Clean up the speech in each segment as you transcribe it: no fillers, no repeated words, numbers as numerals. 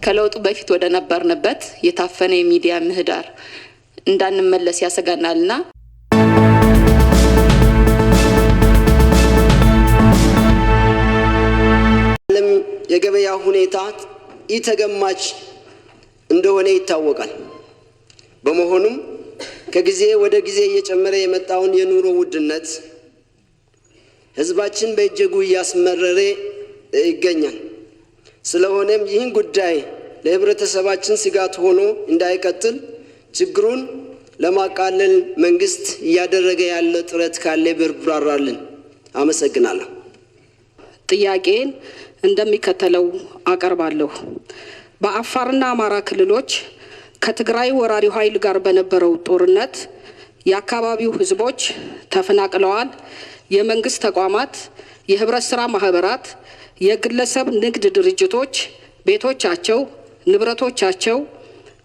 ከለውጡ በፊት ወደ ነበርንበት የታፈነ የሚዲያ ምህዳር እንዳንመለስ ያሰጋናልና የገበያ ሁኔታ ኢተገማች እንደሆነ ይታወቃል። በመሆኑም ከጊዜ ወደ ጊዜ እየጨመረ የመጣውን የኑሮ ውድነት ህዝባችን በእጅጉ እያስመረረ ይገኛል። ስለሆነም ይህን ጉዳይ ለህብረተሰባችን ስጋት ሆኖ እንዳይቀጥል ችግሩን ለማቃለል መንግስት እያደረገ ያለ ጥረት ካለ ብራራልን። አመሰግናለሁ። ጥያቄን እንደሚከተለው አቀርባለሁ። በአፋርና አማራ ክልሎች ከትግራይ ወራሪው ኃይል ጋር በነበረው ጦርነት የአካባቢው ህዝቦች ተፈናቅለዋል። የመንግስት ተቋማት፣ የህብረት ስራ ማህበራት፣ የግለሰብ ንግድ ድርጅቶች ቤቶቻቸው፣ ንብረቶቻቸው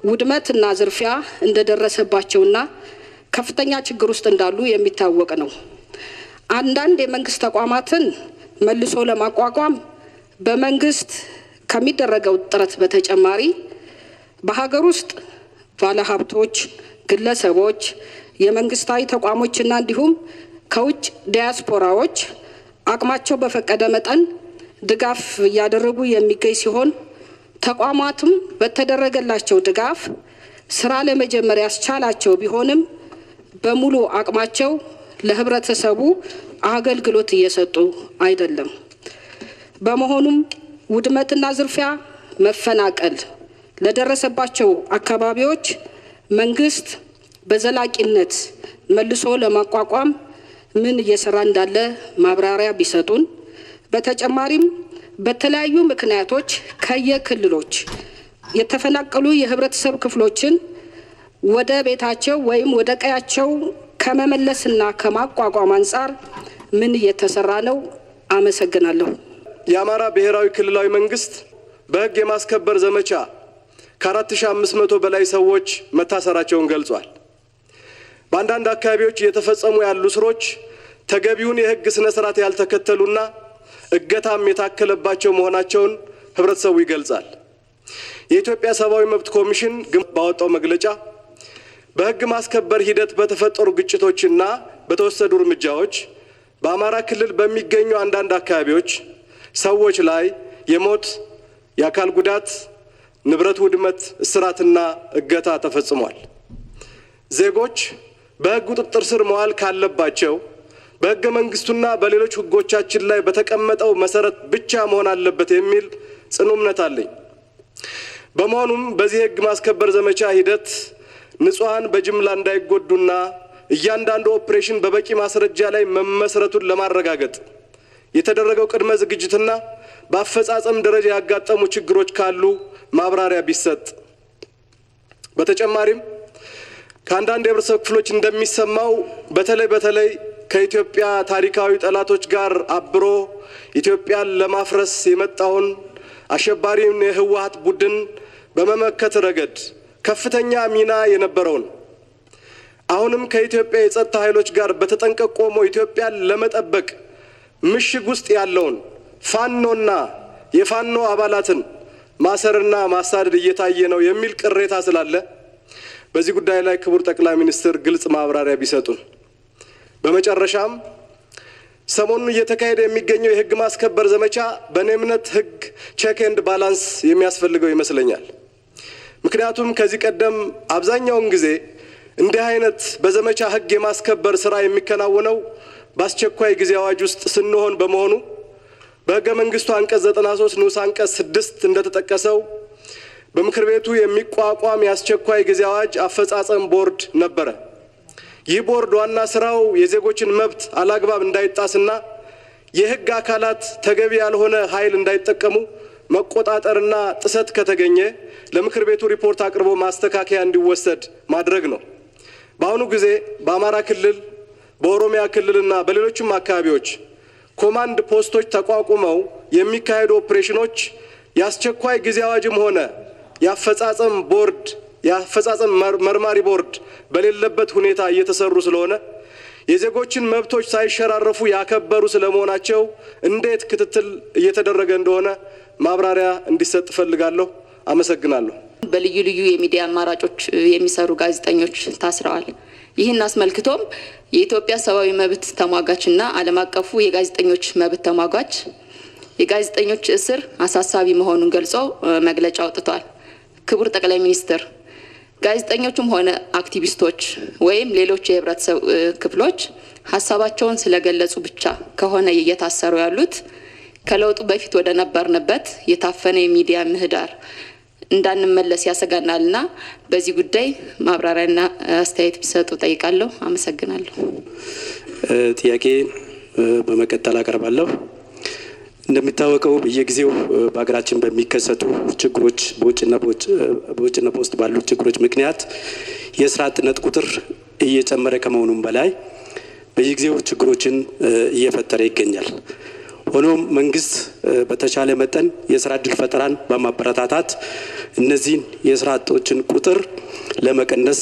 ውድመትና ዝርፊያ እንደደረሰባቸውና ከፍተኛ ችግር ውስጥ እንዳሉ የሚታወቅ ነው። አንዳንድ የመንግስት ተቋማትን መልሶ ለማቋቋም በመንግስት ከሚደረገው ጥረት በተጨማሪ በሀገር ውስጥ ባለሀብቶች፣ ግለሰቦች፣ የመንግስታዊ ተቋሞችና እንዲሁም ከውጭ ዲያስፖራዎች አቅማቸው በፈቀደ መጠን ድጋፍ እያደረጉ የሚገኝ ሲሆን ተቋማቱም በተደረገላቸው ድጋፍ ስራ ለመጀመር ያስቻላቸው ቢሆንም በሙሉ አቅማቸው ለህብረተሰቡ አገልግሎት እየሰጡ አይደለም። በመሆኑም ውድመትና ዝርፊያ፣ መፈናቀል ለደረሰባቸው አካባቢዎች መንግስት በዘላቂነት መልሶ ለማቋቋም ምን እየሰራ እንዳለ ማብራሪያ ቢሰጡን። በተጨማሪም በተለያዩ ምክንያቶች ከየክልሎች የተፈናቀሉ የህብረተሰብ ክፍሎችን ወደ ቤታቸው ወይም ወደ ቀያቸው ከመመለስና ከማቋቋም አንጻር ምን እየተሰራ ነው? አመሰግናለሁ። የአማራ ብሔራዊ ክልላዊ መንግስት በህግ የማስከበር ዘመቻ ከ4500 በላይ ሰዎች መታሰራቸውን ገልጿል። በአንዳንድ አካባቢዎች እየተፈጸሙ ያሉ ስሮች ተገቢውን የህግ ስነ ስርዓት ያልተከተሉና እገታም የታከለባቸው መሆናቸውን ህብረተሰቡ ይገልጻል። የኢትዮጵያ ሰብአዊ መብት ኮሚሽን ባወጣው መግለጫ በህግ ማስከበር ሂደት በተፈጠሩ ግጭቶችና በተወሰዱ እርምጃዎች በአማራ ክልል በሚገኙ አንዳንድ አካባቢዎች ሰዎች ላይ የሞት፣ የአካል ጉዳት፣ ንብረት ውድመት፣ እስራትና እገታ ተፈጽሟል። ዜጎች በህግ ቁጥጥር ስር መዋል ካለባቸው በህገ መንግስቱና በሌሎች ህጎቻችን ላይ በተቀመጠው መሰረት ብቻ መሆን አለበት የሚል ጽኑ እምነት አለኝ። በመሆኑም በዚህ ህግ ማስከበር ዘመቻ ሂደት ንጹሃን በጅምላ እንዳይጎዱና እያንዳንዱ ኦፕሬሽን በበቂ ማስረጃ ላይ መመስረቱን ለማረጋገጥ የተደረገው ቅድመ ዝግጅትና በአፈጻጸም ደረጃ ያጋጠሙ ችግሮች ካሉ ማብራሪያ ቢሰጥ። በተጨማሪም ከአንዳንድ የህብረተሰብ ክፍሎች እንደሚሰማው በተለይ ከኢትዮጵያ ታሪካዊ ጠላቶች ጋር አብሮ ኢትዮጵያን ለማፍረስ የመጣውን አሸባሪውን የህወሓት ቡድን በመመከት ረገድ ከፍተኛ ሚና የነበረውን አሁንም ከኢትዮጵያ የጸጥታ ኃይሎች ጋር በተጠንቀቅ ቆሞ ኢትዮጵያን ለመጠበቅ ምሽግ ውስጥ ያለውን ፋኖና የፋኖ አባላትን ማሰርና ማሳደድ እየታየ ነው የሚል ቅሬታ ስላለ በዚህ ጉዳይ ላይ ክቡር ጠቅላይ ሚኒስትር ግልጽ ማብራሪያ ቢሰጡን። በመጨረሻም ሰሞኑን እየተካሄደ የሚገኘው የህግ ማስከበር ዘመቻ በእኔ እምነት ህግ ቼክ ኤንድ ባላንስ የሚያስፈልገው ይመስለኛል። ምክንያቱም ከዚህ ቀደም አብዛኛውን ጊዜ እንዲህ አይነት በዘመቻ ህግ የማስከበር ስራ የሚከናወነው በአስቸኳይ ጊዜ አዋጅ ውስጥ ስንሆን በመሆኑ በህገ መንግስቱ አንቀጽ 93 ንዑስ አንቀጽ 6 እንደተጠቀሰው በምክር ቤቱ የሚቋቋም የአስቸኳይ ጊዜ አዋጅ አፈጻጸም ቦርድ ነበረ። ይህ ቦርድ ዋና ስራው የዜጎችን መብት አላግባብ እንዳይጣስና የህግ አካላት ተገቢ ያልሆነ ኃይል እንዳይጠቀሙ መቆጣጠርና ጥሰት ከተገኘ ለምክር ቤቱ ሪፖርት አቅርቦ ማስተካከያ እንዲወሰድ ማድረግ ነው። በአሁኑ ጊዜ በአማራ ክልል፣ በኦሮሚያ ክልልና በሌሎችም አካባቢዎች ኮማንድ ፖስቶች ተቋቁመው የሚካሄዱ ኦፕሬሽኖች የአስቸኳይ ጊዜ አዋጅም ሆነ የአፈጻጸም መርማሪ ቦርድ በሌለበት ሁኔታ እየተሰሩ ስለሆነ የዜጎችን መብቶች ሳይሸራረፉ ያከበሩ ስለመሆናቸው እንዴት ክትትል እየተደረገ እንደሆነ ማብራሪያ እንዲሰጥ ፈልጋለሁ። አመሰግናለሁ። በልዩ ልዩ የሚዲያ አማራጮች የሚሰሩ ጋዜጠኞች ታስረዋል። ይህን አስመልክቶም የኢትዮጵያ ሰብአዊ መብት ተሟጋችና ዓለም አቀፉ የጋዜጠኞች መብት ተሟጋች የጋዜጠኞች እስር አሳሳቢ መሆኑን ገልጾ መግለጫ አውጥቷል። ክቡር ጠቅላይ ሚኒስትር፣ ጋዜጠኞቹም ሆነ አክቲቪስቶች ወይም ሌሎች የህብረተሰብ ክፍሎች ሀሳባቸውን ስለገለጹ ብቻ ከሆነ እየታሰሩ ያሉት ከለውጡ በፊት ወደ ነበርንበት የታፈነ የሚዲያ ምህዳር እንዳንመለስ ያሰጋናልና በዚህ ጉዳይ ማብራሪያና አስተያየት ቢሰጡ ጠይቃለሁ። አመሰግናለሁ። ጥያቄ በመቀጠል አቀርባለሁ። እንደሚታወቀው በየጊዜው በሀገራችን በሚከሰቱ ችግሮች በውጭና በውስጥ ባሉ ችግሮች ምክንያት የስራ አጥነት ቁጥር እየጨመረ ከመሆኑም በላይ በየጊዜው ችግሮችን እየፈጠረ ይገኛል። ሆኖም መንግስት በተቻለ መጠን የስራ ዕድል ፈጠራን በማበረታታት እነዚህን የስራ አጦችን ቁጥር ለመቀነስ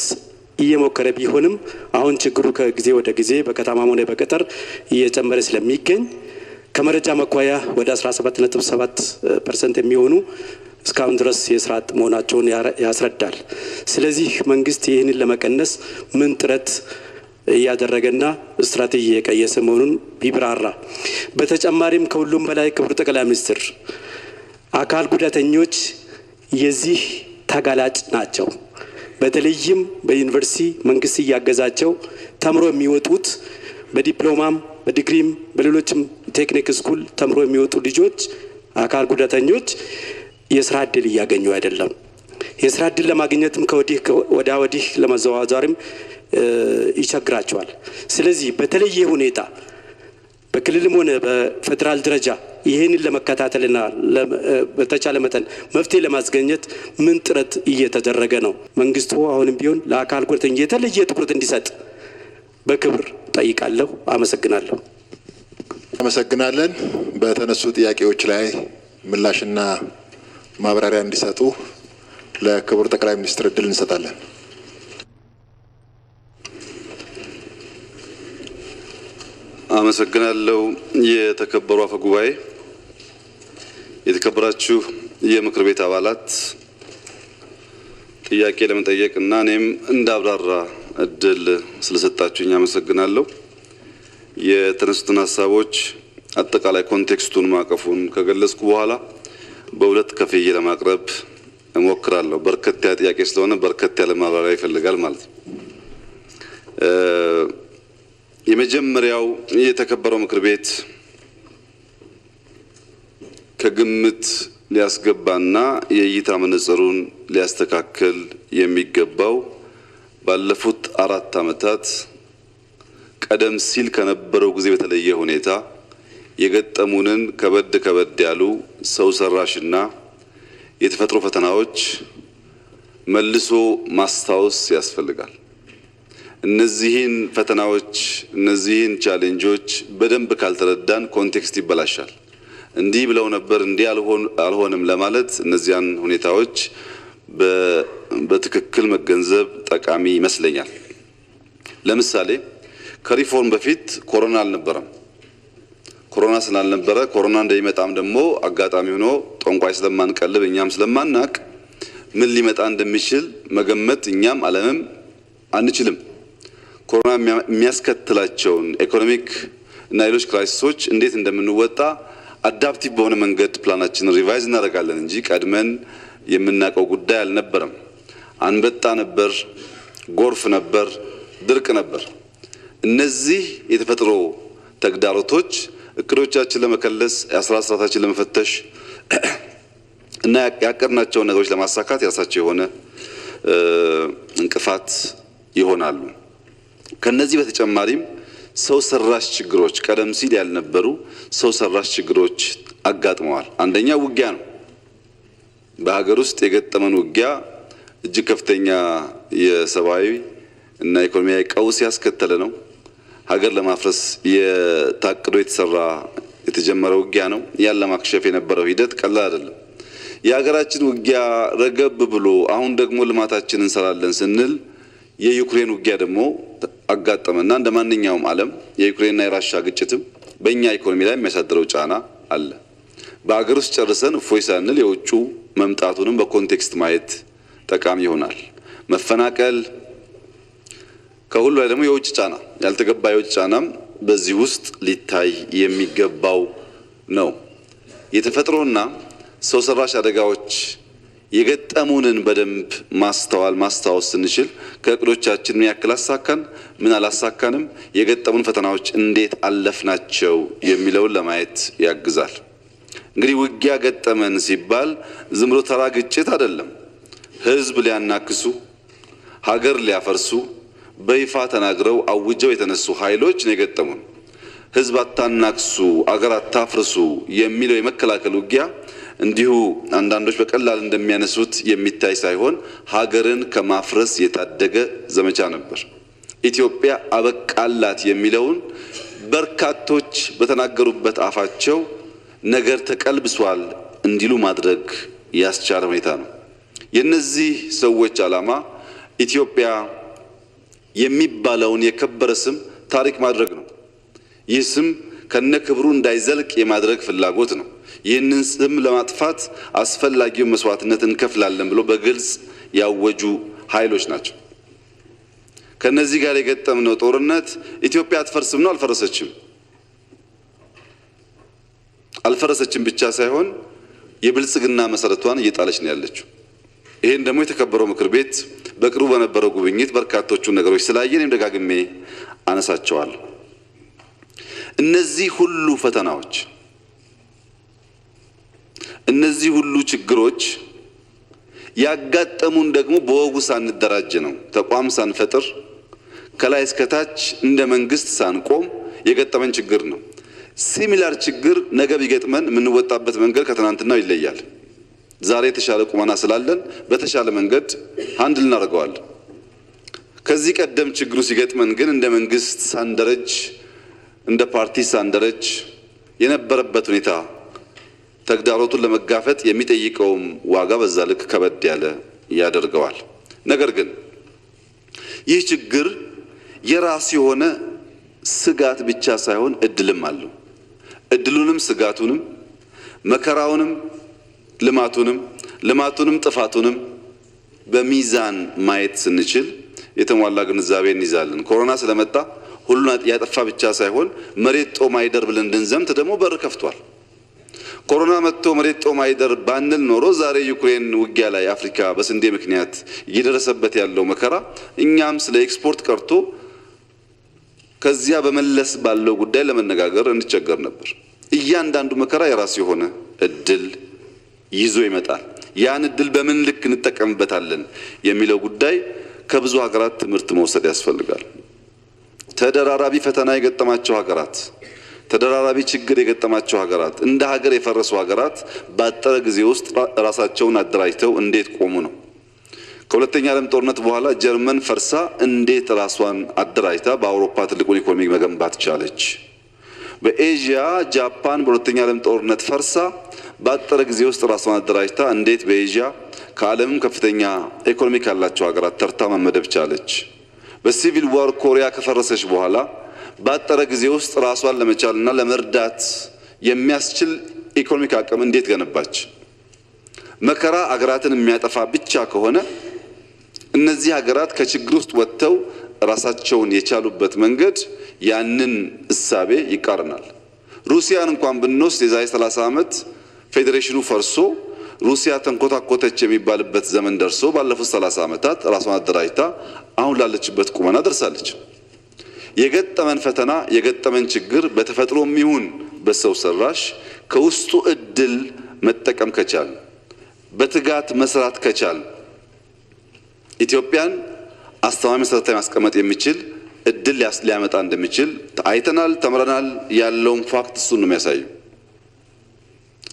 እየሞከረ ቢሆንም አሁን ችግሩ ከጊዜ ወደ ጊዜ በከተማም ሆነ በገጠር እየጨመረ ስለሚገኝ ከመረጃ መኳያ ወደ 17.7% የሚሆኑ እስካሁን ድረስ የስራ አጥ መሆናቸውን ያስረዳል። ስለዚህ መንግስት ይህንን ለመቀነስ ምን ጥረት እያደረገና ስትራቴጂ የቀየሰ መሆኑን ቢብራራ። በተጨማሪም ከሁሉም በላይ ክቡር ጠቅላይ ሚኒስትር አካል ጉዳተኞች የዚህ ተጋላጭ ናቸው። በተለይም በዩኒቨርሲቲ መንግስት እያገዛቸው ተምሮ የሚወጡት በዲፕሎማም በዲግሪም በሌሎችም ቴክኒክ ስኩል ተምሮ የሚወጡ ልጆች አካል ጉዳተኞች የስራ ዕድል እያገኙ አይደለም። የስራ ዕድል ለማግኘትም ወዲህ ለመዘዋወርም ይቸግራቸዋል። ስለዚህ በተለየ ሁኔታ በክልልም ሆነ በፌደራል ደረጃ ይህንን ለመከታተልና በተቻለ መጠን መፍትሄ ለማስገኘት ምን ጥረት እየተደረገ ነው? መንግስቱ አሁንም ቢሆን ለአካል ጉዳተኞች የተለየ ትኩረት እንዲሰጥ በክብር ጠይቃለሁ። አመሰግናለሁ። አመሰግናለን። በተነሱ ጥያቄዎች ላይ ምላሽና ማብራሪያ እንዲሰጡ ለክቡር ጠቅላይ ሚኒስትር እድል እንሰጣለን። አመሰግናለሁ። የተከበሩ አፈ ጉባኤ፣ የተከበራችሁ የምክር ቤት አባላት፣ ጥያቄ ለመጠየቅና እኔም እንዳብራራ እድል ስለሰጣችሁኝ አመሰግናለሁ። የተነሱትን ሀሳቦች አጠቃላይ ኮንቴክስቱን ማቀፉን ከገለጽኩ በኋላ በሁለት ከፍዬ ለማቅረብ እሞክራለሁ። በርከት ያለ ጥያቄ ስለሆነ በርከት ያለ ማብራሪያ ይፈልጋል ማለት ነው። የመጀመሪያው የተከበረው ምክር ቤት ከግምት ሊያስገባና የእይታ መነጽሩን ሊያስተካክል የሚገባው ባለፉት 4 ዓመታት ቀደም ሲል ከነበረው ጊዜ በተለየ ሁኔታ የገጠሙንን ከበድ ያሉ ሰው ሰራሽና የተፈጥሮ ፈተናዎች መልሶ ማስታወስ ያስፈልጋል። እነዚህን ፈተናዎች እነዚህን ቻሌንጆች በደንብ ካልተረዳን ኮንቴክስት ይበላሻል። እንዲህ ብለው ነበር እንዲህ አልሆንም ለማለት እነዚያን ሁኔታዎች በትክክል መገንዘብ ጠቃሚ ይመስለኛል። ለምሳሌ ከሪፎርም በፊት ኮሮና አልነበረም። ኮሮና ስላልነበረ ኮሮና እንደሚመጣም ደግሞ አጋጣሚ ሆኖ ጠንቋይ ስለማንቀልብ እኛም ስለማናቅ ምን ሊመጣ እንደሚችል መገመት እኛም ዓለምም አንችልም። ኮሮና የሚያስከትላቸውን ኢኮኖሚክ እና ሌሎች ክራይሲሶች እንዴት እንደምንወጣ አዳፕቲቭ በሆነ መንገድ ፕላናችንን ሪቫይዝ እናደርጋለን እንጂ ቀድመን የምናውቀው ጉዳይ አልነበረም። አንበጣ ነበር፣ ጎርፍ ነበር፣ ድርቅ ነበር። እነዚህ የተፈጥሮ ተግዳሮቶች እቅዶቻችን ለመከለስ የስራ ስርዓታችን ለመፈተሽ እና ያቀድናቸውን ነገሮች ለማሳካት የራሳቸው የሆነ እንቅፋት ይሆናሉ። ከነዚህ በተጨማሪም ሰው ሰራሽ ችግሮች ቀደም ሲል ያልነበሩ ሰው ሰራሽ ችግሮች አጋጥመዋል። አንደኛው ውጊያ ነው። በሀገር ውስጥ የገጠመን ውጊያ እጅግ ከፍተኛ የሰብአዊ እና ኢኮኖሚያዊ ቀውስ ያስከተለ ነው። ሀገር ለማፍረስ የታቅዶ የተጀመረ ውጊያ ነው። ያን ለማክሸፍ የነበረው ሂደት ቀላል አይደለም። የሀገራችን ውጊያ ረገብ ብሎ አሁን ደግሞ ልማታችንን እንሰራለን ስንል የዩክሬን ውጊያ ደግሞ አጋጠመና እንደማንኛውም ዓለም የዩክሬንና የራሻ ግጭትም በእኛ ኢኮኖሚ ላይ የሚያሳድረው ጫና አለ። በአገር ውስጥ ጨርሰን እፎይ ሳንል የውጩ መምጣቱንም በኮንቴክስት ማየት ጠቃሚ ይሆናል። መፈናቀል ከሁሉ ላይ ደግሞ የውጭ ጫና ያልተገባ የውጭ ጫናም በዚህ ውስጥ ሊታይ የሚገባው ነው። የተፈጥሮና ሰው ሰራሽ አደጋዎች የገጠሙንን በደንብ ማስታወስ ስንችል ከእቅዶቻችን ምን ያክል አሳካን፣ ምን አላሳካንም፣ የገጠሙን ፈተናዎች እንዴት አለፍናቸው የሚለውን ለማየት ያግዛል። እንግዲህ ውጊያ ገጠመን ሲባል ዝም ብሎ ተራ ግጭት አይደለም። ህዝብ ሊያናክሱ፣ ሀገር ሊያፈርሱ በይፋ ተናግረው አውጀው የተነሱ ኃይሎች ነው የገጠሙን። ህዝብ አታናክሱ፣ አገር አታፍርሱ የሚለው የመከላከል ውጊያ እንዲሁ አንዳንዶች በቀላል እንደሚያነሱት የሚታይ ሳይሆን ሀገርን ከማፍረስ የታደገ ዘመቻ ነበር። ኢትዮጵያ አበቃላት የሚለውን በርካቶች በተናገሩበት አፋቸው ነገር ተቀልብሷል እንዲሉ ማድረግ ያስቻለ ሁኔታ ነው። የነዚህ ሰዎች ዓላማ ኢትዮጵያ የሚባለውን የከበረ ስም ታሪክ ማድረግ ነው። ይህ ስም ከነክብሩ እንዳይዘልቅ የማድረግ ፍላጎት ነው። ይህንን ስም ለማጥፋት አስፈላጊውን መስዋዕትነት እንከፍላለን ብሎ በግልጽ ያወጁ ኃይሎች ናቸው። ከነዚህ ጋር የገጠምነው ጦርነት ኢትዮጵያ አትፈርስም ነው? አልፈረሰችም። አልፈረሰችም ብቻ ሳይሆን የብልጽግና መሰረቷን እየጣለች ነው ያለችው። ይሄን ደግሞ የተከበረው ምክር ቤት በቅርቡ በነበረው ጉብኝት በርካቶቹን ነገሮች ስላየን ደጋግሜ አነሳቸዋለሁ። እነዚህ ሁሉ ፈተናዎች፣ እነዚህ ሁሉ ችግሮች ያጋጠሙን ደግሞ በወጉ ሳንደራጅ ነው። ተቋም ሳንፈጥር ከላይ እስከ ታች እንደ መንግስት ሳንቆም የገጠመን ችግር ነው። ሲሚላር ችግር ነገ ቢገጥመን የምንወጣበት መንገድ ከትናንትናው ይለያል። ዛሬ የተሻለ ቁመና ስላለን በተሻለ መንገድ ሃንድል እናደርገዋለን። ከዚህ ቀደም ችግሩ ሲገጥመን ግን እንደ መንግስት ሳንደረጅ፣ እንደ ፓርቲ ሳንደረጅ የነበረበት ሁኔታ ተግዳሮቱን ለመጋፈጥ የሚጠይቀውም ዋጋ በዛ ልክ ከበድ ያለ ያደርገዋል። ነገር ግን ይህ ችግር የራሱ የሆነ ስጋት ብቻ ሳይሆን እድልም አለው። እድሉንም ስጋቱንም መከራውንም ልማቱንም ጥፋቱንም በሚዛን ማየት ስንችል የተሟላ ግንዛቤ እንይዛለን። ኮሮና ስለመጣ ሁሉን ያጠፋ ብቻ ሳይሆን መሬት ጦም አይደር ብለን እንድንዘምት ደግሞ በር ከፍቷል። ኮሮና መጥቶ መሬት ጦም አይደር ባንል ኖሮ ዛሬ ዩክሬን ውጊያ ላይ አፍሪካ በስንዴ ምክንያት እየደረሰበት ያለው መከራ እኛም ስለ ኤክስፖርት ቀርቶ ከዚያ በመለስ ባለው ጉዳይ ለመነጋገር እንቸገር ነበር። እያንዳንዱ መከራ የራሱ የሆነ እድል ይዞ ይመጣል። ያን እድል በምን ልክ እንጠቀምበታለን የሚለው ጉዳይ ከብዙ ሀገራት ትምህርት መውሰድ ያስፈልጋል። ተደራራቢ ፈተና የገጠማቸው ሀገራት፣ ተደራራቢ ችግር የገጠማቸው ሀገራት፣ እንደ ሀገር የፈረሱ ሀገራት ባጠረ ጊዜ ውስጥ ራሳቸውን አደራጅተው እንዴት ቆሙ ነው። ከሁለተኛ ዓለም ጦርነት በኋላ ጀርመን ፈርሳ እንዴት ራሷን አደራጅታ በአውሮፓ ትልቁን ኢኮኖሚ መገንባት ቻለች? በኤዥያ ጃፓን በሁለተኛ ዓለም ጦርነት ፈርሳ ባጠረ ጊዜ ውስጥ ራሷን አደራጅታ እንዴት በኤዥያ ከዓለምም ከፍተኛ ኢኮኖሚ ካላቸው ሀገራት ተርታ መመደብ ቻለች? በሲቪል ዋር ኮሪያ ከፈረሰች በኋላ ባጠረ ጊዜ ውስጥ ራሷን ለመቻልና ለመርዳት የሚያስችል ኢኮኖሚክ አቅም እንዴት ገነባች? መከራ አገራትን የሚያጠፋ ብቻ ከሆነ እነዚህ ሀገራት ከችግር ውስጥ ወጥተው ራሳቸውን የቻሉበት መንገድ ያንን እሳቤ ይቃረናል። ሩሲያን እንኳን ብንወስድ የዛሬ 30 ዓመት ፌዴሬሽኑ ፈርሶ ሩሲያ ተንኮታኮተች የሚባልበት ዘመን ደርሶ ባለፉት 30 ዓመታት ራሷን አደራጅታ አሁን ላለችበት ቁመና ደርሳለች። የገጠመን ፈተና የገጠመን ችግር በተፈጥሮም ይሁን በሰው ሰራሽ ከውስጡ እድል መጠቀም ከቻል፣ በትጋት መስራት ከቻል ኢትዮጵያን አስተማማኝ መሰረት ላይ ማስቀመጥ የሚችል እድል ሊያመጣ እንደሚችል አይተናል፣ ተምረናል። ያለውን ፋክት እሱን ነው የሚያሳየው።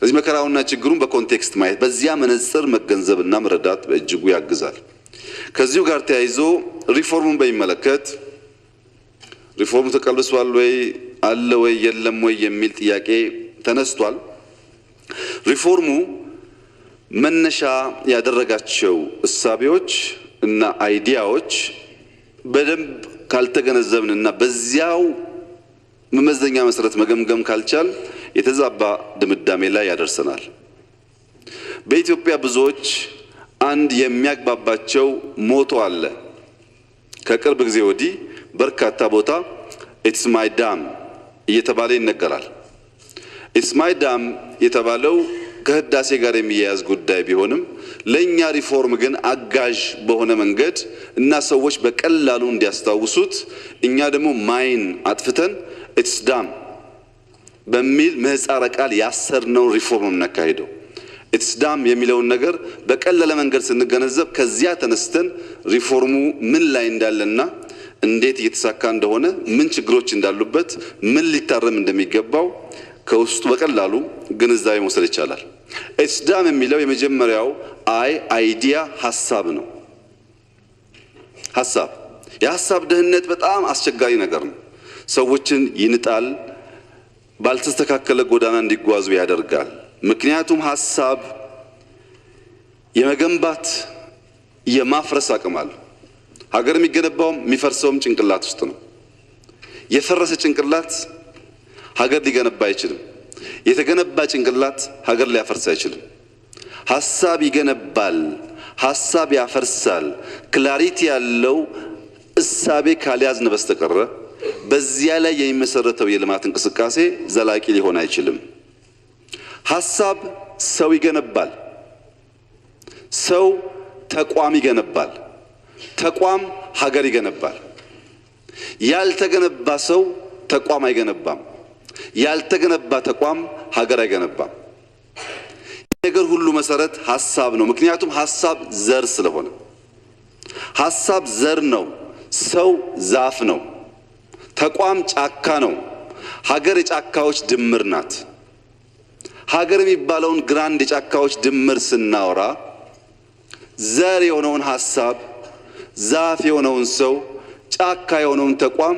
እዚህ መከራውና ችግሩን በኮንቴክስት ማየት፣ በዚያ መነጽር መገንዘብና መረዳት በእጅጉ ያግዛል። ከዚሁ ጋር ተያይዞ ሪፎርሙን በሚመለከት ሪፎርሙ ተቀልብሷል ወይ አለ ወይ የለም ወይ የሚል ጥያቄ ተነስቷል። ሪፎርሙ መነሻ ያደረጋቸው እሳቤዎች እና አይዲያዎች በደንብ ካልተገነዘብንና በዚያው መመዘኛ መሰረት መገምገም ካልቻል የተዛባ ድምዳሜ ላይ ያደርሰናል። በኢትዮጵያ ብዙዎች አንድ የሚያግባባቸው ሞቶ አለ። ከቅርብ ጊዜ ወዲህ በርካታ ቦታ ኢትስ ማይ ዳም እየተባለ ይነገራል። ኢትስ ማይ ዳም የተባለው ከህዳሴ ጋር የሚያያዝ ጉዳይ ቢሆንም ለኛ ሪፎርም ግን አጋዥ በሆነ መንገድ እና ሰዎች በቀላሉ እንዲያስታውሱት እኛ ደግሞ ማይን አጥፍተን ኢትስ ዳም በሚል ምህጻረ ቃል ያሰርነው ሪፎርም እናካሂደው። ኢትስ ዳም የሚለውን ነገር በቀለለ መንገድ ስንገነዘብ ከዚያ ተነስተን ሪፎርሙ ምን ላይ እንዳለና እንዴት እየተሳካ እንደሆነ ምን ችግሮች እንዳሉበት ምን ሊታረም እንደሚገባው ከውስጡ በቀላሉ ግንዛቤ መውሰድ ይቻላል። ኢትስ ዳም የሚለው የመጀመሪያው አይዲያ ሐሳብ ነው። ሐሳብ የሐሳብ ደህንነት በጣም አስቸጋሪ ነገር ነው። ሰዎችን ይንጣል፣ ባልተስተካከለ ጎዳና እንዲጓዙ ያደርጋል። ምክንያቱም ሐሳብ የመገንባት የማፍረስ አቅም አለው። ሀገር የሚገነባውም የሚፈርሰውም ጭንቅላት ውስጥ ነው። የፈረሰ ጭንቅላት ሀገር ሊገነባ አይችልም። የተገነባ ጭንቅላት ሀገር ሊያፈርስ አይችልም። ሐሳብ ይገነባል፣ ሐሳብ ያፈርሳል። ክላሪቲ ያለው እሳቤ ካልያዝን በስተቀረ በዚያ ላይ የሚመሰረተው የልማት እንቅስቃሴ ዘላቂ ሊሆን አይችልም። ሐሳብ ሰው ይገነባል፣ ሰው ተቋም ይገነባል፣ ተቋም ሀገር ይገነባል። ያልተገነባ ሰው ተቋም አይገነባም፣ ያልተገነባ ተቋም ሀገር አይገነባም። ነገር ሁሉ መሰረት ሐሳብ ነው። ምክንያቱም ሐሳብ ዘር ስለሆነ፣ ሐሳብ ዘር ነው። ሰው ዛፍ ነው። ተቋም ጫካ ነው። ሀገር የጫካዎች ድምር ናት። ሀገር የሚባለውን ግራንድ የጫካዎች ድምር ስናወራ ዘር የሆነውን ሐሳብ፣ ዛፍ የሆነውን ሰው፣ ጫካ የሆነውን ተቋም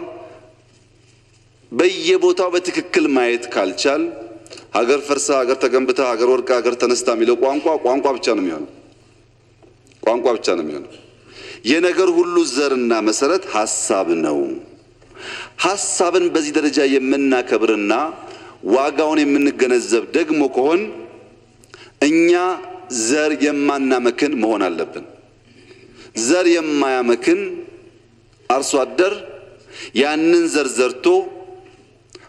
በየቦታው በትክክል ማየት ካልቻል ሀገር ፈርሳ ሀገር ተገንብታ ሀገር ወድቃ ሀገር ተነስታ የሚለው ቋንቋ ብቻ ነው የሚሆነው። ቋንቋ ብቻ ነው የሚሆነው። የነገር ሁሉ ዘርና መሰረት ሐሳብ ነው። ሐሳብን በዚህ ደረጃ የምናከብርና ዋጋውን የምንገነዘብ ደግሞ ከሆን እኛ ዘር የማናመክን መሆን አለብን። ዘር የማያመክን አርሶ አደር ያንን ዘር ዘርቶ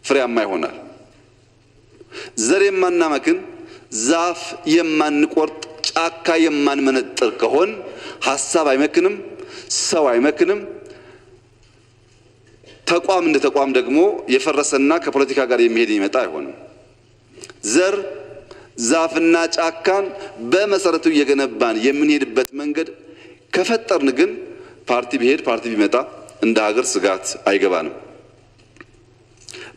ፍሬያማ ይሆናል። ዘር የማናመክን ዛፍ የማንቆርጥ ጫካ የማንመነጥር ከሆን ሐሳብ አይመክንም፣ ሰው አይመክንም። ተቋም እንደ ተቋም ደግሞ የፈረሰና ከፖለቲካ ጋር የሚሄድ ይመጣ አይሆንም። ዘር ዛፍና ጫካን በመሰረቱ እየገነባን የምንሄድበት መንገድ ከፈጠርን ግን ፓርቲ ቢሄድ ፓርቲ ቢመጣ እንደ ሀገር ስጋት አይገባንም።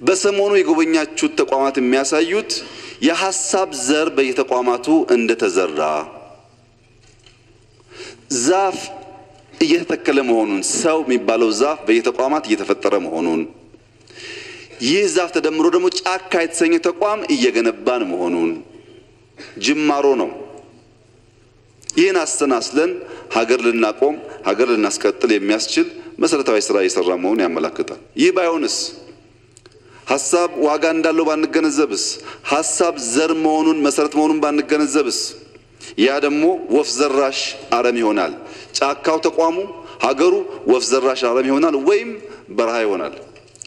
በሰሞኑ የጎበኛችሁት ተቋማት የሚያሳዩት የሐሳብ ዘር በየተቋማቱ እንደተዘራ ዛፍ እየተተከለ መሆኑን፣ ሰው የሚባለው ዛፍ በየተቋማት እየተፈጠረ መሆኑን፣ ይህ ዛፍ ተደምሮ ደግሞ ጫካ የተሰኘ ተቋም እየገነባን መሆኑን ጅማሮ ነው። ይህን አስተናስለን ሀገር ልናቆም ሀገር ልናስቀጥል የሚያስችል መሰረታዊ ስራ እየሰራ መሆኑን ያመለክታል። ይህ ባይሆንስ፣ ሐሳብ ዋጋ እንዳለው ባንገነዘብስ፣ ሐሳብ ዘር መሆኑን መሰረት መሆኑን ባንገነዘብስ፣ ያ ደግሞ ወፍ ዘራሽ አረም ይሆናል። ጫካው ተቋሙ ሀገሩ ወፍ ዘራሽ አረም ይሆናል፣ ወይም በረሃ ይሆናል፣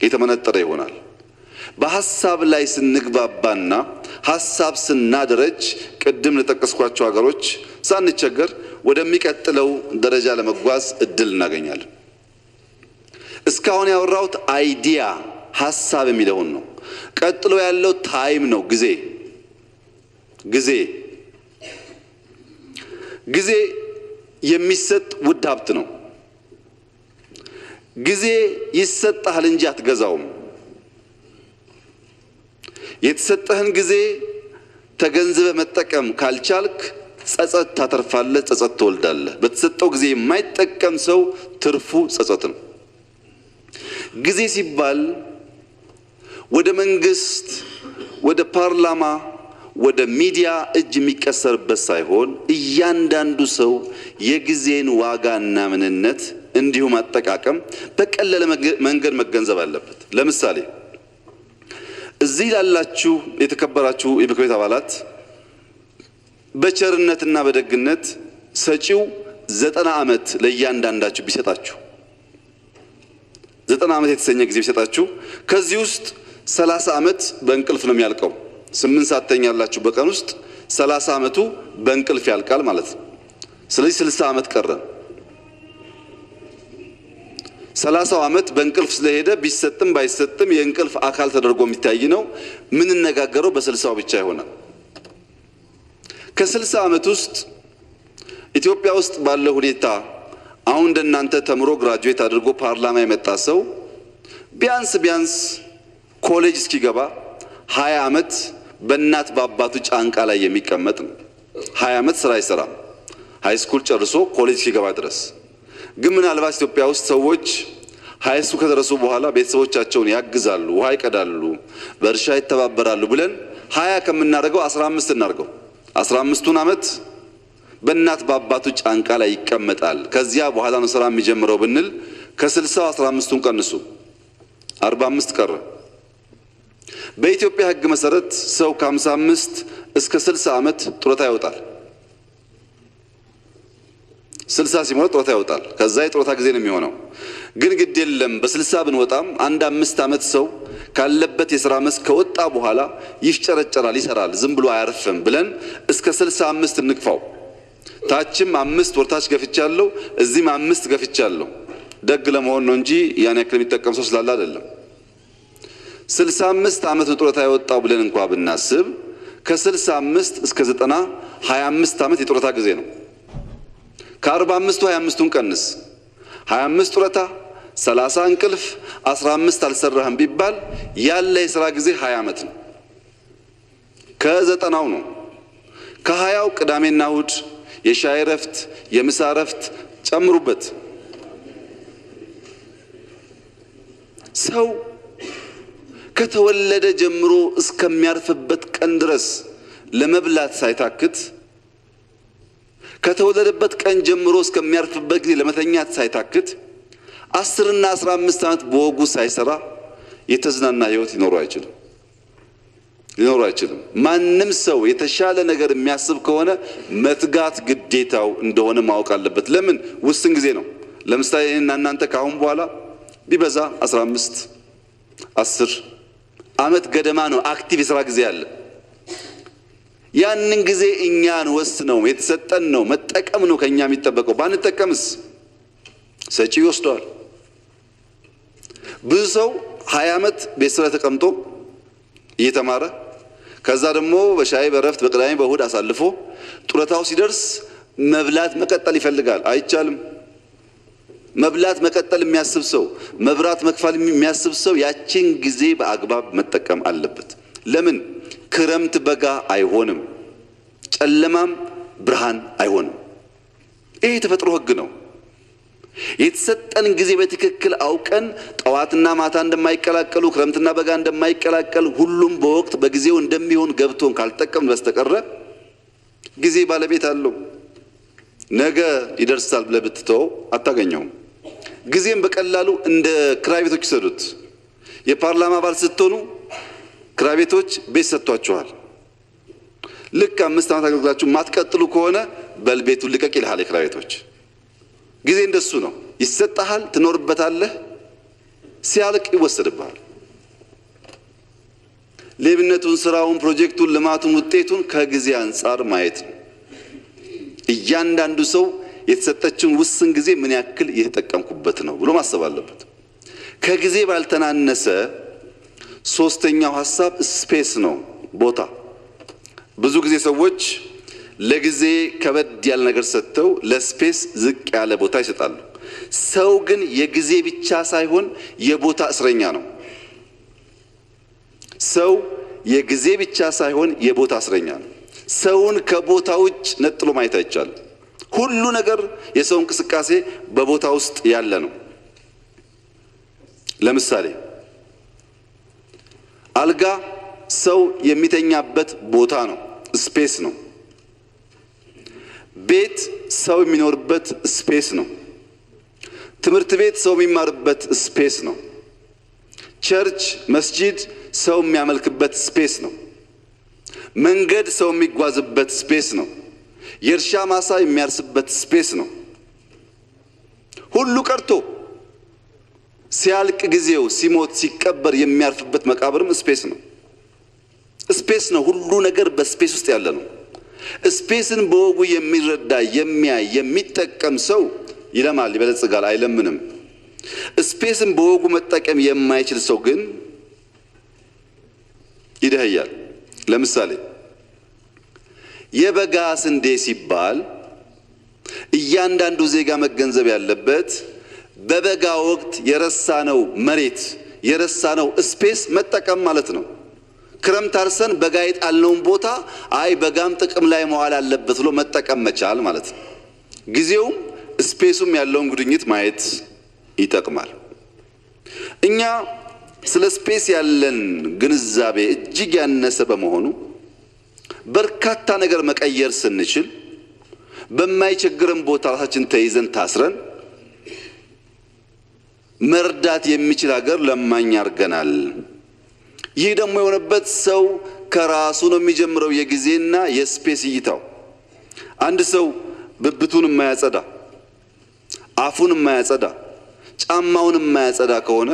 የተመነጠረ ይሆናል። በሐሳብ ላይ ስንግባባና ሐሳብ ስናደረጅ ቅድም ለጠቀስኳቸው ሀገሮች ሳንቸገር ወደሚቀጥለው ደረጃ ለመጓዝ እድል እናገኛለን። እስካሁን ያወራሁት አይዲያ ሐሳብ የሚለውን ነው። ቀጥሎ ያለው ታይም ነው፣ ጊዜ የሚሰጥ ውድ ሀብት ነው። ጊዜ ይሰጣል እንጂ አትገዛውም። የተሰጠህን ጊዜ ተገንዝበህ መጠቀም ካልቻልክ ጸጸት ታተርፋለህ፣ ጸጸት ትወልዳለህ። በተሰጠው ጊዜ የማይጠቀም ሰው ትርፉ ጸጸት ነው። ጊዜ ሲባል ወደ መንግስት፣ ወደ ፓርላማ፣ ወደ ሚዲያ እጅ የሚቀሰርበት ሳይሆን እያንዳንዱ ሰው የጊዜን ዋጋና ምንነት እንዲሁም አጠቃቀም በቀለለ መንገድ መገንዘብ አለበት። ለምሳሌ እዚህ ላላችሁ የተከበራችሁ የምክር ቤት አባላት በቸርነትና በደግነት ሰጪው 90 ዓመት ለእያንዳንዳችሁ ቢሰጣችሁ 90 ዓመት የተሰኘ ጊዜ ቢሰጣችሁ ከዚህ ውስጥ 30 ዓመት በእንቅልፍ ነው የሚያልቀው። 8 ሰዓት ተኛላችሁ በቀን ውስጥ 30 ዓመቱ በእንቅልፍ ያልቃል ማለት ነው። ስለዚህ 60 ዓመት ቀረ። 30 ዓመት በእንቅልፍ ስለሄደ ቢሰጥም ባይሰጥም የእንቅልፍ አካል ተደርጎ የሚታይ ነው። ምን ነጋገረው በ60 ብቻ ይሆናል። ከ60 ዓመት ውስጥ ኢትዮጵያ ውስጥ ባለው ሁኔታ አሁን እንደናንተ ተምሮ ግራጁዌት አድርጎ ፓርላማ የመጣ ሰው ቢያንስ ኮሌጅ እስኪገባ 20 ዓመት በእናት በአባቱ ጫንቃ ላይ የሚቀመጥ ነው። 20 ዓመት ስራ አይሰራም ሃይ ስኩል ጨርሶ ኮሌጅ እስኪገባ ድረስ። ግን ምናልባት ኢትዮጵያ ውስጥ ሰዎች ሃይ ስኩል ከደረሱ በኋላ ቤተሰቦቻቸውን ያግዛሉ፣ ውሃ ይቀዳሉ፣ በእርሻ ይተባበራሉ ብለን 20 ከምናደርገው 15 እናድርገው። 15ቱን ዓመት በእናት በአባቱ ጫንቃ ላይ ይቀመጣል። ከዚያ በኋላ ነው ስራ የሚጀምረው ብንል ከ60 15ቱን ቀንሱ 45 ቀረ። በኢትዮጵያ ሕግ መሰረት ሰው ከ55 እስከ 60 ዓመት ጡረታ ይወጣል። 60 ሲሞላ ጡረታ ይወጣል። ከዛ የጡረታ ጊዜ ነው የሚሆነው። ግን ግድ የለም በ60 ብንወጣም አንድ 5 ዓመት ሰው ካለበት የሥራ መስክ ከወጣ በኋላ ይፍጨረጨራል፣ ይሰራል፣ ዝም ብሎ አያርፍም ብለን እስከ 65 እንግፋው። ታችም 5 ወርታች ገፍቻለሁ፣ እዚህም 5 ገፍቻለሁ። ደግ ለመሆን ነው እንጂ ያን ያክል የሚጠቀም ሰው ስላለ አይደለም። 65 ዓመት ጡረታ የወጣው ብለን እንኳን ብናስብ ከ65 እስከ 90 25 ዓመት የጡረታ ጊዜ ነው። ከ45ቱ 25ቱን ቀንስ 25 ጡረታ 30 እንቅልፍ 15 አልሰራህም ቢባል ያለ የሥራ ጊዜ 20 ዓመት ነው። ከ90ው ነው ከ20ው ቅዳሜና እሁድ የሻይ ረፍት የምሳ ረፍት ጨምሩበት። ሰው ከተወለደ ጀምሮ እስከሚያርፍበት ቀን ድረስ ለመብላት ሳይታክት ከተወለደበት ቀን ጀምሮ እስከሚያርፍበት ጊዜ ለመተኛት ሳይታክት 10 እና 15 ዓመት በወጉ ሳይሰራ የተዝናና ህይወት ሊኖረው አይችልም። ማንም ሰው የተሻለ ነገር የሚያስብ ከሆነ መትጋት ግዴታው እንደሆነ ማወቅ አለበት። ለምን? ውስን ጊዜ ነው። ለምሳሌ እናንተ ካሁን በኋላ ቢበዛ 15 10 ዓመት ገደማ ነው አክቲቭ የሥራ ጊዜ ያለ። ያንን ጊዜ እኛን ወስነው የተሰጠን ነው መጠቀም ነው ከኛ የሚጠበቀው። ባንጠቀምስ ሰጪው ይወስደዋል። ብዙ ሰው 20 ዓመት ቤት ስራ ተቀምጦ እየተማረ ከዛ ደግሞ በሻይ በረፍት በቅዳሜ በእሁድ አሳልፎ ጡረታው ሲደርስ መብላት መቀጠል ይፈልጋል። አይቻልም። መብላት መቀጠል የሚያስብ ሰው መብራት መክፈል የሚያስብ ሰው ያቺን ጊዜ በአግባብ መጠቀም አለበት። ለምን? ክረምት በጋ አይሆንም፣ ጨለማም ብርሃን አይሆንም። ይሄ የተፈጥሮ ሕግ ነው። የተሰጠን ጊዜ በትክክል አውቀን ጠዋትና ማታ እንደማይቀላቀሉ ክረምትና በጋ እንደማይቀላቀል ሁሉም በወቅት በጊዜው እንደሚሆን ገብቶን ካልተጠቀምን በስተቀረ ጊዜ ባለቤት አለው። ነገ ይደርሳል ብለህ ብትተው አታገኘውም። ጊዜም በቀላሉ እንደ ክራይ ቤቶች ይሰዱት። የፓርላማ አባል ስትሆኑ ክራይ ቤቶች ቤት ሰጥቷችኋል። ልክ 5 ዓመት አገልግላችሁ ማትቀጥሉ ከሆነ በልቤቱን ልቀቅ ይልሃል የክራይ ቤቶች። ጊዜ እንደሱ ነው። ይሰጣሃል፣ ትኖርበታለህ፣ ሲያልቅ ይወሰድብሃል። ሌብነቱን፣ ስራውን፣ ፕሮጀክቱን፣ ልማቱን፣ ውጤቱን ከጊዜ አንጻር ማየት ነው። እያንዳንዱ ሰው የተሰጠችውን ውስን ጊዜ ምን ያክል እየተጠቀምኩበት ነው ብሎ ማሰብ አለበት። ከጊዜ ባልተናነሰ ሶስተኛው ሐሳብ ስፔስ ነው፣ ቦታ። ብዙ ጊዜ ሰዎች ለጊዜ ከበድ ያለ ነገር ሰጥተው ለስፔስ ዝቅ ያለ ቦታ ይሰጣሉ። ሰው ግን የጊዜ ብቻ ሳይሆን የቦታ እስረኛ ነው። ሰው የጊዜ ብቻ ሳይሆን የቦታ እስረኛ ነው። ሰውን ከቦታ ውጭ ነጥሎ ማየት አይቻልም። ሁሉ ነገር የሰው እንቅስቃሴ በቦታ ውስጥ ያለ ነው። ለምሳሌ አልጋ ሰው የሚተኛበት ቦታ ነው፣ ስፔስ ነው። ቤት ሰው የሚኖርበት ስፔስ ነው። ትምህርት ቤት ሰው የሚማርበት ስፔስ ነው። ቸርች፣ መስጂድ ሰው የሚያመልክበት ስፔስ ነው። መንገድ ሰው የሚጓዝበት ስፔስ ነው። የእርሻ ማሳ የሚያርስበት ስፔስ ነው። ሁሉ ቀርቶ ሲያልቅ ጊዜው ሲሞት ሲቀበር የሚያርፍበት መቃብርም ስፔስ ነው። ስፔስ ነው። ሁሉ ነገር በስፔስ ውስጥ ያለ ነው። ስፔስን በወጉ የሚረዳ የሚያይ የሚጠቀም ሰው ይለማል፣ ይበለጽጋል፣ አይለምንም። ስፔስን በወጉ መጠቀም የማይችል ሰው ግን ይደህያል። ለምሳሌ የበጋ ስንዴ ሲባል እያንዳንዱ ዜጋ መገንዘብ ያለበት በበጋ ወቅት የረሳነው መሬት የረሳነው ስፔስ መጠቀም ማለት ነው። ክረምት አርሰን በጋ የጣልነውን ቦታ አይ በጋም ጥቅም ላይ መዋል አለበት ብሎ መጠቀም መቻል ማለት ነው። ጊዜውም ስፔሱም ያለውን ጉድኝት ማየት ይጠቅማል። እኛ ስለ ስፔስ ያለን ግንዛቤ እጅግ ያነሰ በመሆኑ በርካታ ነገር መቀየር ስንችል በማይቸግረን ቦታ ራሳችን ተይዘን ታስረን መርዳት የሚችል ሀገር ለማኝ አድርገናል። ይህ ደግሞ የሆነበት ሰው ከራሱ ነው የሚጀምረው። የጊዜና የስፔስ እይታው አንድ ሰው ብብቱን የማያጸዳ አፉን የማያጸዳ ጫማውን የማያጸዳ ከሆነ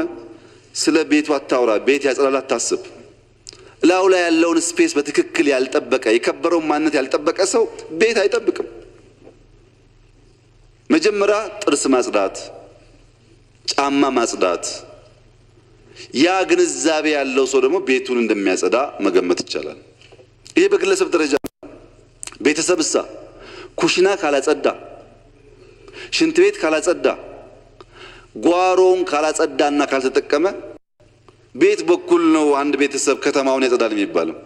ስለ ቤቱ አታውራ። ቤት ያጸዳል አታስብ። ላው ላይ ያለውን ስፔስ በትክክል ያልጠበቀ የከበረውን ማንነት ያልጠበቀ ሰው ቤት አይጠብቅም። መጀመሪያ ጥርስ ማጽዳት፣ ጫማ ማጽዳት። ያ ግንዛቤ ያለው ሰው ደግሞ ቤቱን እንደሚያጸዳ መገመት ይቻላል። ይሄ በግለሰብ ደረጃ። ቤተሰብሳ ኩሽና ካላጸዳ፣ ሽንት ቤት ካላጸዳ፣ ጓሮን ካላጸዳና ካልተጠቀመ ቤት በኩል ነው አንድ ቤተሰብ ከተማውን ያጸዳል የሚባለው።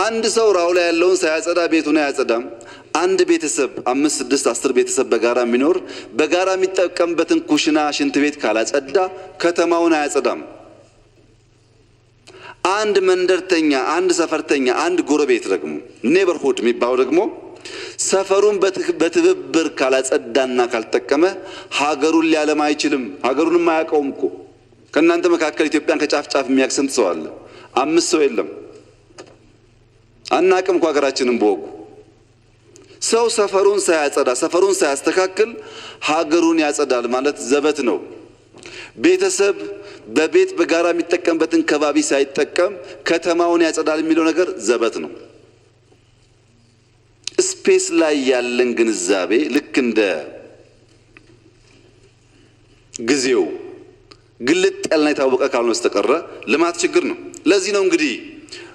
አንድ ሰው ራው ላይ ያለውን ሳያጸዳ ቤቱን አያጸዳም። አንድ ቤተሰብ 5፣ 6፣ 10 ቤተሰብ በጋራ የሚኖር በጋራ የሚጠቀምበትን ኩሽና ሽንት ቤት ካላጸዳ ከተማውን አያጸዳም። አንድ መንደርተኛ፣ አንድ ሰፈርተኛ፣ አንድ ጎረቤት ደግሞ ኔበርሁድ የሚባለው ደግሞ ሰፈሩን በትብብር ካላጸዳና ካልተጠቀመ ሀገሩን ሊያለማ አይችልም። ሀገሩንም አያውቀውም እኮ። ከእናንተ መካከል ኢትዮጵያን ከጫፍ ጫፍ የሚያውቅ ስንት ሰው አለ? 5 ሰው የለም። አናቅም እኮ ሀገራችንን በወጉ። ሰው ሰፈሩን ሳያጸዳ ሰፈሩን ሳያስተካክል ሀገሩን ያጸዳል ማለት ዘበት ነው። ቤተሰብ በቤት በጋራ የሚጠቀምበትን ከባቢ ሳይጠቀም ከተማውን ያጸዳል የሚለው ነገር ዘበት ነው። ስፔስ ላይ ያለን ግንዛቤ ልክ እንደ ጊዜው ግልጥ ያለና የታወቀ ካልሆነ በስተቀር ልማት ችግር ነው። ለዚህ ነው እንግዲህ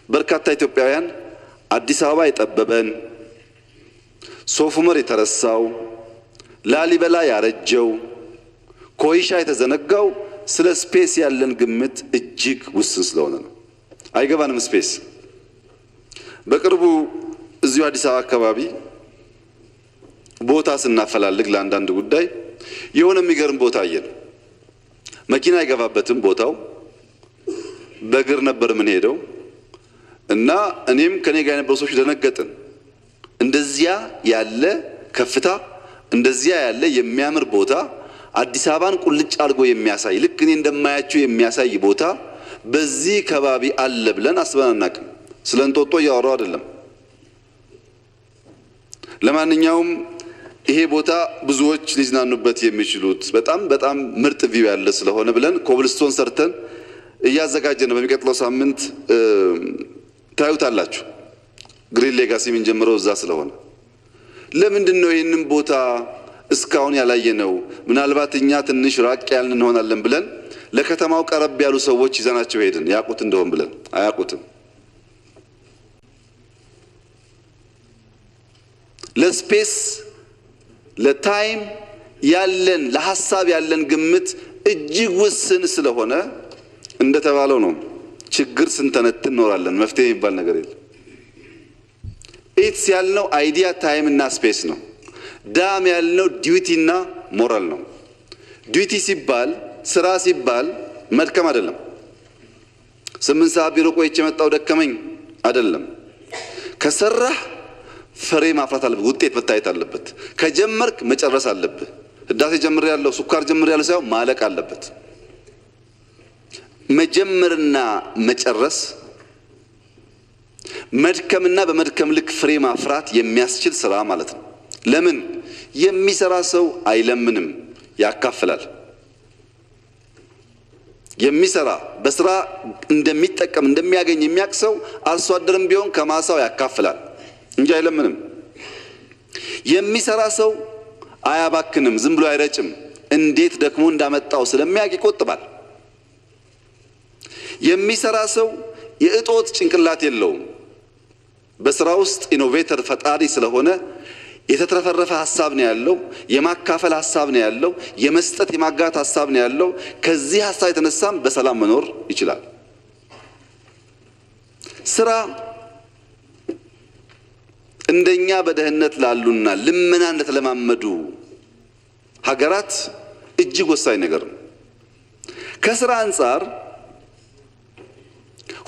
በርካታ ኢትዮጵያውያን አዲስ አበባ የጠበበን፣ ሶፍ ዑመር የተረሳው፣ ላሊበላ ያረጀው፣ ኮይሻ የተዘነጋው ስለ ስፔስ ያለን ግምት እጅግ ውስን ስለሆነ ነው። አይገባንም ስፔስ። በቅርቡ እዚሁ አዲስ አበባ አካባቢ ቦታ ስናፈላልግ ለአንዳንድ ጉዳይ የሆነ የሚገርም ቦታ አየን። መኪና አይገባበትም ቦታው፣ በእግር ነበር ምን ሄደው እና እኔም ከኔ ጋር የነበሩ ሰዎች ደነገጥን። እንደዚያ ያለ ከፍታ፣ እንደዚያ ያለ የሚያምር ቦታ አዲስ አበባን ቁልጭ አድርጎ የሚያሳይ ልክ እኔ እንደማያችሁ የሚያሳይ ቦታ በዚህ ከባቢ አለ ብለን አስበን አናውቅም። ስለ እንጦጦ እያወራሁ አይደለም። ለማንኛውም ይሄ ቦታ ብዙዎች ሊዝናኑበት የሚችሉት በጣም በጣም ምርጥ ቪው ያለ ስለሆነ ብለን ኮብልስቶን ሰርተን እያዘጋጀን ነው። በሚቀጥለው ሳምንት ታዩታላችሁ። ግሪን ሌጋሲ ምን ጀምሮ እዛ ስለሆነ ለምንድን ነው ይሄንን ቦታ እስካሁን ያላየነው? ምናልባት እኛ ትንሽ ራቅ ያልን እንሆናለን ብለን ለከተማው ቀረብ ያሉ ሰዎች ይዘናቸው ሄድን። ያቁት እንደሆን ብለን አያቁትም። ለስፔስ ለታይም ያለን ለሐሳብ ያለን ግምት እጅግ ውስን ስለሆነ እንደተባለው ነው። ችግር ስንተነትን እንኖራለን። መፍትሄ የሚባል ነገር የለም። ኢትስ ያልነው አይዲያ ታይም እና ስፔስ ነው። ዳም ያልነው ዲዩቲ እና ሞራል ነው። ዲዩቲ ሲባል ስራ ሲባል መድከም አይደለም። 8 ሰዓት ቢሮ ቆይቼ መጣሁ ደከመኝ አይደለም። ከሰራህ ፍሬ ማፍራት አለበት። ውጤት መታየት አለበት። ከጀመርክ መጨረስ አለብህ። ህዳሴ ጀምሬያለሁ፣ ሱካር ጀምሬያለሁ ሳይሆን ማለቅ አለበት። መጀመርና መጨረስ መድከምና በመድከም ልክ ፍሬ ማፍራት የሚያስችል ስራ ማለት ነው። ለምን የሚሰራ ሰው አይለምንም፣ ያካፍላል። የሚሰራ በስራ እንደሚጠቀም እንደሚያገኝ የሚያቅሰው አርሶ አደርም ቢሆን ከማሳው ያካፍላል እንጂ አይለምንም። የሚሰራ ሰው አያባክንም፣ ዝም ብሎ አይረጭም። እንዴት ደክሞ እንዳመጣው ስለሚያውቅ ይቆጥባል። የሚሰራ ሰው የእጦት ጭንቅላት የለውም። በስራ ውስጥ ኢኖቬተር ፈጣሪ ስለሆነ የተትረፈረፈ ሐሳብ ነው ያለው፣ የማካፈል ሐሳብ ነው ያለው፣ የመስጠት የማጋት ሐሳብ ነው ያለው። ከዚህ ሐሳብ የተነሳም በሰላም መኖር ይችላል። ስራ እንደኛ በደህንነት ላሉና ልመና እንደተለማመዱ ሀገራት እጅግ ወሳኝ ነገር ነው። ከስራ አንጻር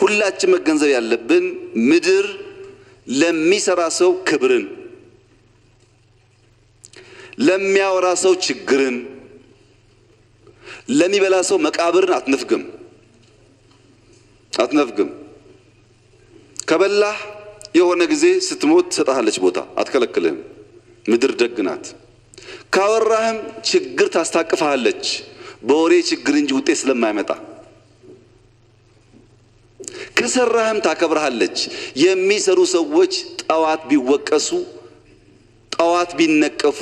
ሁላችን መገንዘብ ያለብን ምድር ለሚሰራ ሰው ክብርን፣ ለሚያወራ ሰው ችግርን፣ ለሚበላ ሰው መቃብርን አትነፍግም። ከበላህ የሆነ ጊዜ ስትሞት ትሰጣለች ቦታ፣ አትከለክልህም። ምድር ደግ ናት። ካወራህም ችግር ታስታቅፋለች፣ በወሬ ችግር እንጂ ውጤት ስለማይመጣ። ከሰራህም ታከብርሃለች። የሚሰሩ ሰዎች ጠዋት ቢወቀሱ ጠዋት ቢነቀፉ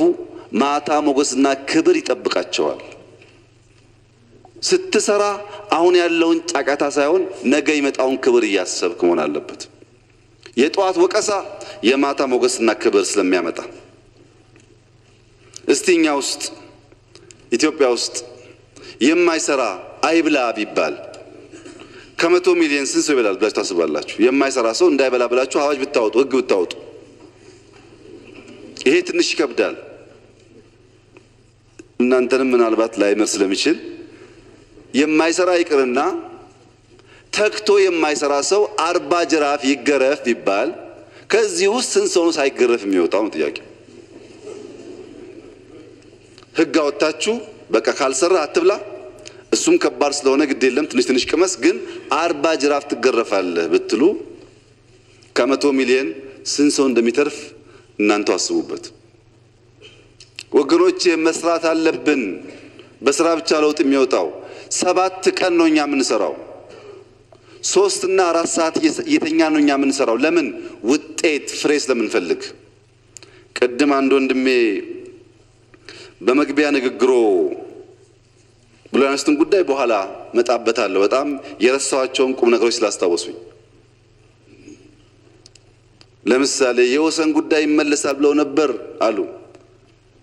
ማታ ሞገስና ክብር ይጠብቃቸዋል። ስትሰራ አሁን ያለውን ጫቃታ ሳይሆን ነገ ይመጣውን ክብር እያሰብክ መሆን አለበት። የጠዋት ወቀሳ የማታ ሞገስና ክብር ስለሚያመጣ እስቲኛ ውስጥ ኢትዮጵያ ውስጥ የማይሰራ አይብላ ቢባል ከ100 ሚሊዮን ስንት ሰው ይበላል ብላችሁ ታስባላችሁ? የማይሰራ ሰው እንዳይበላ ብላችሁ አዋጅ ብታወጡ፣ ህግ ብታወጡ ይሄ ትንሽ ይከብዳል። እናንተንም ምናልባት ላይመር ስለሚችል የማይሰራ ይቅርና ተክቶ የማይሰራ ሰው 40 ጅራፍ ይገረፍ ቢባል ከዚህ ውስጥ ስንት ሰው ነው ሳይገረፍ የሚወጣው ነው ጥያቄ። ህግ አወጣችሁ በቃ ካልሰራ አትብላ፣ እሱም ከባድ ስለሆነ ግድ የለም ትንሽ ትንሽ ቅመስ፣ ግን 40 ጅራፍ ትገረፋለህ ብትሉ ከ100 ሚሊዮን ስንት ሰው እንደሚተርፍ እናንተ አስቡበት። ወገኖቼ መስራት አለብን። በስራ ብቻ ለውጥ የሚወጣው 7 ቀን ነው እኛ የምንሰራው። 3 እና 4 ሰዓት እየተኛ ነው እኛ የምንሰራው። ለምን? ውጤት ፍሬ ስለምንፈልግ። ቅድም አንድ ወንድሜ በመግቢያ ንግግሮ ብሎ ያነሱትን ጉዳይ በኋላ መጣበታለሁ። በጣም የረሳኋቸውን ቁም ነገሮች ስላስታወሱኝ። ለምሳሌ የወሰን ጉዳይ ይመለሳል ብለው ነበር አሉ።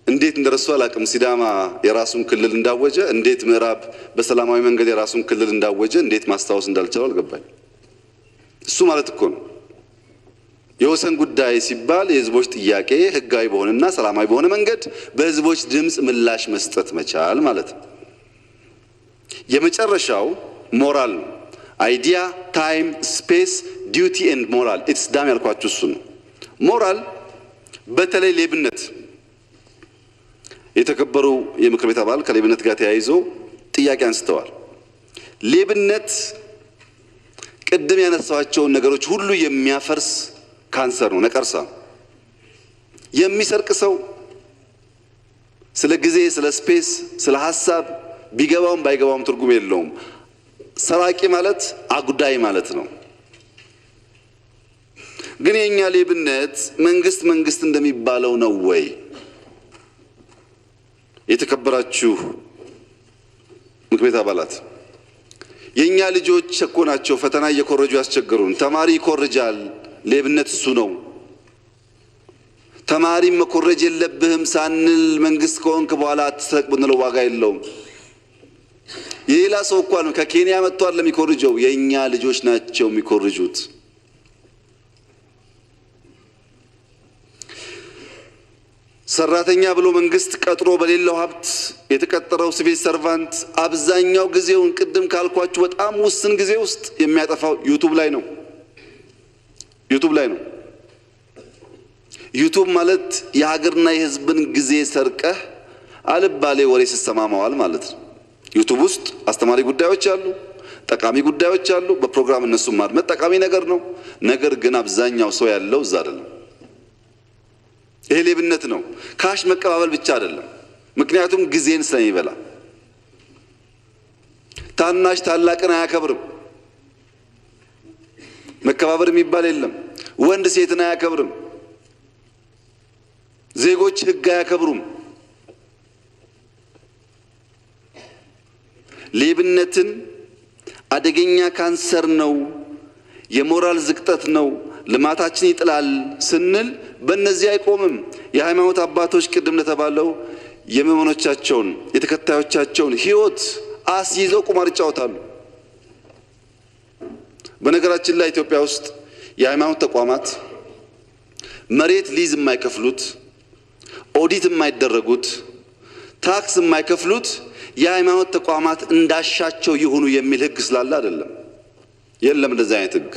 እንዴት እንደረሱ አላውቅም። ሲዳማ የራሱን ክልል እንዳወጀ፣ እንዴት ምዕራብ በሰላማዊ መንገድ የራሱን ክልል እንዳወጀ እንዴት ማስታወስ እንዳልቻለው አልገባኝ። እሱ ማለት እኮ ነው የወሰን ጉዳይ ሲባል የህዝቦች ጥያቄ ህጋዊ በሆነና ሰላማዊ በሆነ መንገድ በህዝቦች ድምጽ ምላሽ መስጠት መቻል ማለት ነው። የመጨረሻው ሞራል ነው። አይዲያ፣ ታይም፣ ስፔስ፣ ዲዩቲ ኤንድ ሞራል ኢትስ ዳም ያልኳችሁ እሱ ነው። ሞራል በተለይ ሌብነት፣ የተከበሩ የምክር ቤት አባል ከሌብነት ጋር ተያይዞ ጥያቄ አንስተዋል። ሌብነት ቅድም ያነሳቸውን ነገሮች ሁሉ የሚያፈርስ ካንሰር ነው፣ ነቀርሳ። የሚሰርቅ ሰው ስለ ጊዜ፣ ስለ ስፔስ፣ ስለ ሀሳብ ቢገባውም ባይገባውም ትርጉም የለውም። ሰራቂ ማለት አጉዳይ ማለት ነው። ግን የኛ ሌብነት መንግስት እንደሚባለው ነው ወይ? የተከበራችሁ ምክር ቤት አባላት፣ የኛ ልጆች እኮ ናቸው ፈተና እየኮረጁ ያስቸገሩን። ተማሪ ይኮርጃል፣ ሌብነት እሱ ነው። ተማሪ መኮረጅ የለብህም ሳንል መንግስት ከሆንክ በኋላ አትስረቅ ብንለው ዋጋ የለውም። የሌላ ሰው እኮ ነው ከኬንያ መጥቷል ለሚኮርጀው፣ የኛ ልጆች ናቸው የሚኮርጁት። ሰራተኛ ብሎ መንግስት ቀጥሮ በሌለው ሀብት የተቀጠረው ሲቪል ሰርቫንት አብዛኛው ጊዜውን ቅድም ካልኳችሁ በጣም ውስን ጊዜ ውስጥ የሚያጠፋው ዩቲዩብ ላይ ነው። ዩቲዩብ ማለት የሀገርና የህዝብን ጊዜ ሰርቀህ አልባሌ ወሬ ስትሰማ መዋል ማለት ነው። ዩቲዩብ ውስጥ አስተማሪ ጉዳዮች አሉ፣ ጠቃሚ ጉዳዮች አሉ። በፕሮግራም እነሱን ማድመጥ ጠቃሚ ነገር ነው። ነገር ግን አብዛኛው ሰው ያለው እዛ አይደለም። ይሄ ሌብነት ነው። ካሽ መቀባበል ብቻ አይደለም። ምክንያቱም ጊዜን ስለሚበላ ታናሽ ታላቅን አያከብርም። መከባበር የሚባል የለም። ወንድ ሴትን አያከብርም። ዜጎች ሕግ አያከብሩም። ሌብነትን አደገኛ ካንሰር ነው፣ የሞራል ዝቅጠት ነው፣ ልማታችን ይጥላል ስንል በእነዚህ አይቆምም። የሃይማኖት አባቶች ቅድም እንደተባለው የምዕመኖቻቸውን የተከታዮቻቸውን ሕይወት አስይዘው ቁማር ይጫወታሉ። በነገራችን ላይ ኢትዮጵያ ውስጥ የሃይማኖት ተቋማት መሬት ሊዝ የማይከፍሉት፣ ኦዲት የማይደረጉት፣ ታክስ የማይከፍሉት የሃይማኖት ተቋማት እንዳሻቸው ይሁኑ የሚል ሕግ ስላለ አይደለም። የለም እንደዚህ አይነት ሕግ።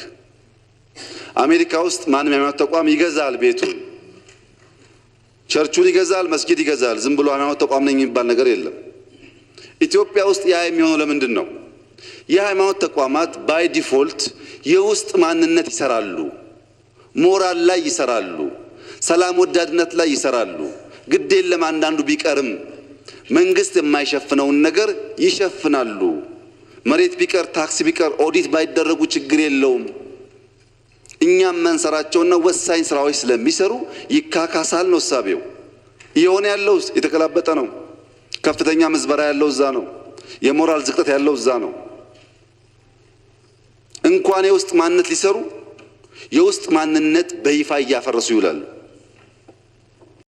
አሜሪካ ውስጥ ማንም የሃይማኖት ተቋም ይገዛል፣ ቤቱን፣ ቸርቹን ይገዛል፣ መስጊድ ይገዛል። ዝም ብሎ ሃይማኖት ተቋም ነኝ የሚባል ነገር የለም። ኢትዮጵያ ውስጥ ያ የሚሆነው ለምንድን ነው? የሃይማኖት ተቋማት ባይ ዲፎልት የውስጥ ማንነት ይሰራሉ፣ ሞራል ላይ ይሰራሉ፣ ሰላም ወዳድነት ላይ ይሰራሉ። ግድ የለም አንዳንዱ ቢቀርም መንግስት የማይሸፍነውን ነገር ይሸፍናሉ። መሬት ቢቀር፣ ታክስ ቢቀር፣ ኦዲት ባይደረጉ ችግር የለውም። እኛም መንሰራቸውና ወሳኝ ስራዎች ስለሚሰሩ ይካካሳል ነው እሳቤው። እየሆነ ያለው የተገላበጠ ነው። ከፍተኛ ምዝበራ ያለው እዛ ነው። የሞራል ዝቅጠት ያለው እዛ ነው። እንኳን የውስጥ ማንነት ሊሰሩ የውስጥ ማንነት በይፋ እያፈረሱ ይውላሉ።